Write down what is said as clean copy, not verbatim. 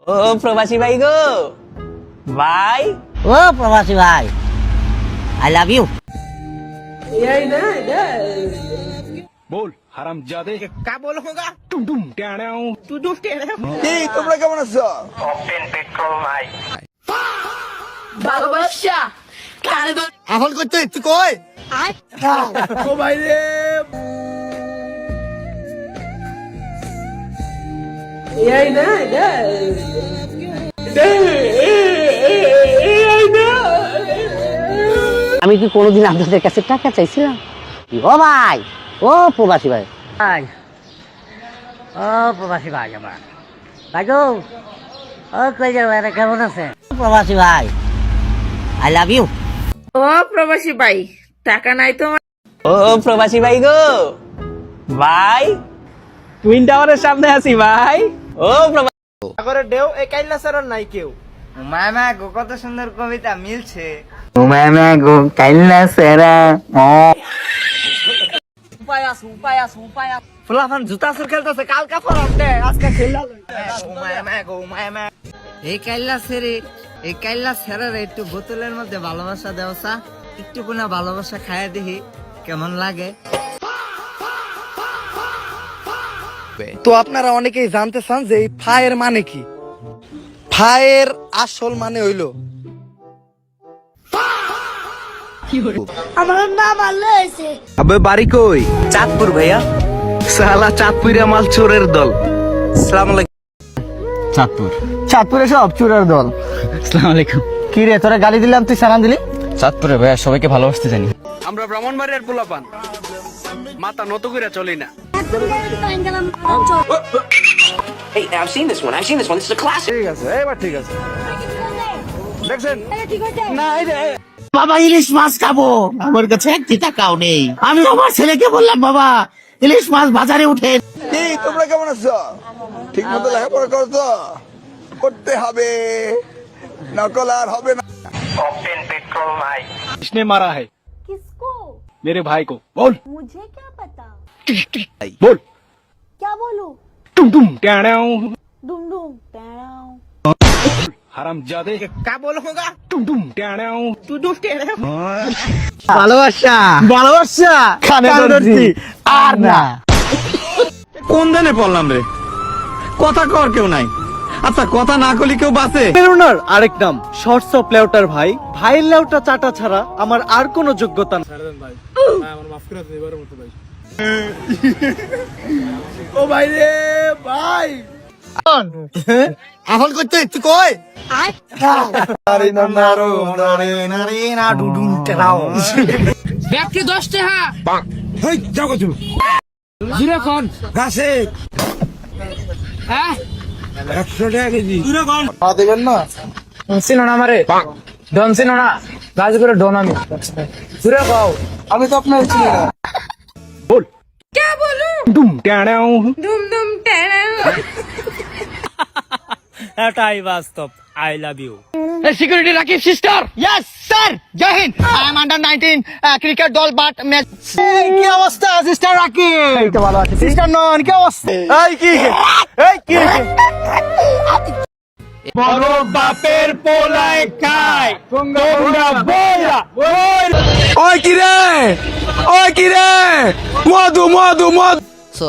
ও প্রবাসী ভাই গো ভাই, ও প্রবাসী ভাই, আই লাভ ইউ। बोल हरामजादे क्या बोल होगा टुम टुम टेढ़ाऊं तू दुष्ट टेढ़ा এই তোমরা কেমন আছো? ভালোবাসা কানে ধরে এখন করতে তুই কই? ও ভাই রে, আমি কি কোনোদিন আপনাদের কাছে টাকা চাইছিলাম? ও ভাই, ও প্রবাসী ভাই, ভাই, ও প্রবাসী ভাই, আমার ভাই গো, ও কই যাবে, কেমন আছে প্রবাসী ভাই? I love you. ও প্রবাসী ভাই টাকা নাই তোমার? ও প্রবাসী ভাই গো ভাই, টুইন টাওয়ারের সামনে আছি ভাই। ও প্রবাসী সাগরে ঢেউ এই কাইল্লা সারার নাই কেউ। মামা গো কত সুন্দর কবিতা মিলছে। ফুলাফান জুতা সুর খেলতেছে, কালকা ফরাম দে আজকে খেললা। এই কাইল্লা সেরে একটু বোতলের মধ্যে ভালোবাসা দেওয়া, একটু কোনা ভালোবাসা খায়া দেখি কেমন লাগে। তো আপনারা অনেকেই জানতে চান যে এই ফায়ের মানে কি? ফায়ের আসল মানে হইলো আমার নাম আল্লাহ হয়েছে। আবে বাড়ি কই? চাঁদপুর ভাইয়া। সালা চাঁদপুরিয়া মাল চোরের দল। আসসালামু আলাইকুম। চাঁদপুরে সব চুরের দল। আসসালামু আলাইকুম। কি রে, তোরা গালি দিলাম তুই সালাম দিলি? চাঁদপুরে ভাইয়া সবাইকে ভালোবাসতে জানি। আমরা ব্রাহ্মণবাড়িয়ার পোলাপান, মাথা নত কইরা চলি না। Hey, I've seen this one. This is a classic. ঠিক আছে, এবার ঠিক আছে। দেখছেন না, এই যে বাবা ইলিশ মাছ খাবো, আমার কাছে একটি টাকাও নেই। আমি আমার ছেলেকে বললাম, বাবা ইলিশ মাছ বাজারে উঠে। এই তোমরা কেমন আছো? ঠিক মতো লেখাপড়া করো তো? করতে হবে, নকল আর হবে না। किसने मारा है किसको? मेरे भाई को बोल मुझे क्या पता? बोल क्या बोलूं? टुम टुम टेढ़ाऊं दुम दुम टेढ़ाऊं। हरामजादे क्या बोल होगा टुम टुम टेढ़ाऊं तू दुष्ट टेढ़ा। ভালোবাসা ভালোবাসা কানে ধরছি আর না। কোন দিনে পড়লাম রে? কথা কর কেউ নাই। আচ্ছা কথা না কলি কেউ বাঁচে? পেরুনার আরেক নাম শর্টস অফ লেউটার ভাই। ভাইয়ের লেউটা চাটা ছাড়া আমার আর কোনো যোগ্যতা নেই। ও ভাই রে ভাই, এখন করতে তুই কই? আরে না নারো নারে নারে না ডুডুম টেরাও। ব্যক্তি 10 টাকা। হেই যাও গো তুমি। জিরো কোন? গাছে হ্যাঁ 100 টাকা কেজি। দেবেন না? চিনো না আমারে? ডন চিনো না? গাজীপুরে ডন আমি। ঘুরে খাও। আমি তো আপনার চিনি না। बोल क्या बोलूं? टुम टेढ़ाऊं दुम दुम टेढ़ाऊं। এটাই বাস্তব। I love you. Security Rakib sister. Yes sir, জয় হিন্দ। আই এম আন্ডার 19 ক্রিকেট দল বাট ম্যাচ। এই কি অবস্থা সিস্টার রাকিব? এই তো ভালো আছে সিস্টার নন, কি অবস্থা? এই কি বড় বাপের পোলায় খায় তোমরা বইরা ওই কি রে, ওই কি রে, মধু মধু মধু। সো